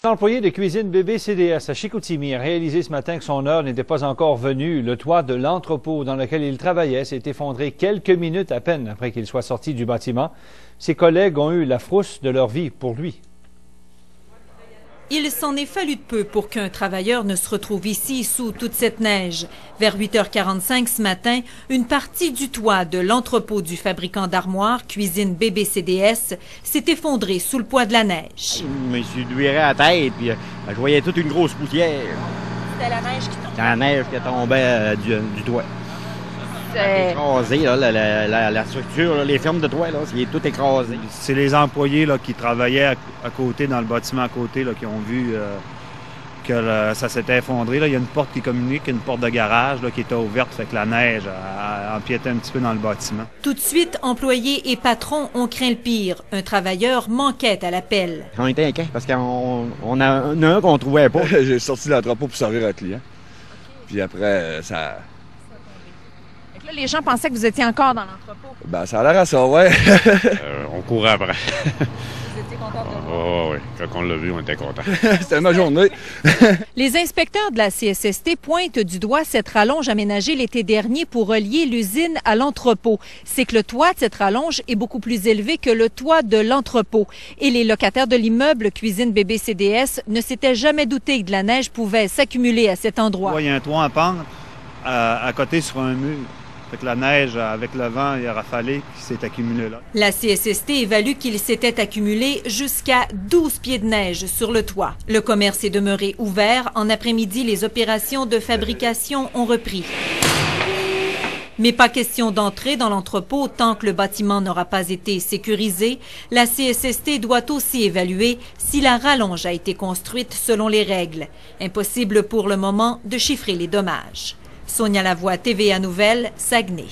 L'employé de cuisine bébé CDS à Chicoutimi a réalisé ce matin que son heure n'était pas encore venue. Le toit de l'entrepôt dans lequel il travaillait s'est effondré quelques minutes à peine après qu'il soit sorti du bâtiment. Ses collègues ont eu la frousse de leur vie pour lui. Il s'en est fallu de peu pour qu'un travailleur ne se retrouve ici sous toute cette neige. Vers 8h45 ce matin, une partie du toit de l'entrepôt du fabricant d'armoires, cuisine bébé CDS, s'est effondrée sous le poids de la neige. Je me suis douillé à la tête, puis je voyais toute une grosse poussière. C'était la neige qui tombait? C'était la neige qui tombait du toit. C'est écrasé, là, la structure, là, les fermes de toit, là, c'est tout écrasé. C'est les employés là, qui travaillaient à côté, dans le bâtiment à côté, là, qui ont vu que ça s'était effondré. Là. Il y a une porte qui communique, une porte de garage là, qui était ouverte, fait que la neige a empiétait un petit peu dans le bâtiment. Tout de suite, employés et patrons ont craint le pire. Un travailleur manquait à l'appel. On était inquiets parce qu'on a un qu'on trouvait pas. J'ai sorti de l'entrepôt pour servir un client. Puis après, ça... Là, les gens pensaient que vous étiez encore dans l'entrepôt. Ben, ça a l'air à ça, ouais. On courait après. Vous étiez content de le voir? Oui. Quand on l'a vu, on était contents. C'était ma journée. Les inspecteurs de la CSST pointent du doigt cette rallonge aménagée l'été dernier pour relier l'usine à l'entrepôt. C'est que le toit de cette rallonge est beaucoup plus élevé que le toit de l'entrepôt. Et les locataires de l'immeuble cuisine bébé CDS ne s'étaient jamais doutés que de la neige pouvait s'accumuler à cet endroit. Il y a un toit en pente à côté sur un mur. Fait que la neige, avec le vent, il a rafalé qui s'est accumulé là. La CSST évalue qu'il s'était accumulé jusqu'à 12 pieds de neige sur le toit. Le commerce est demeuré ouvert. En après-midi, les opérations de fabrication ont repris. Mais pas question d'entrer dans l'entrepôt tant que le bâtiment n'aura pas été sécurisé. La CSST doit aussi évaluer si la rallonge a été construite selon les règles. Impossible pour le moment de chiffrer les dommages. Sonia Lavoie, TVA Nouvelles, Saguenay.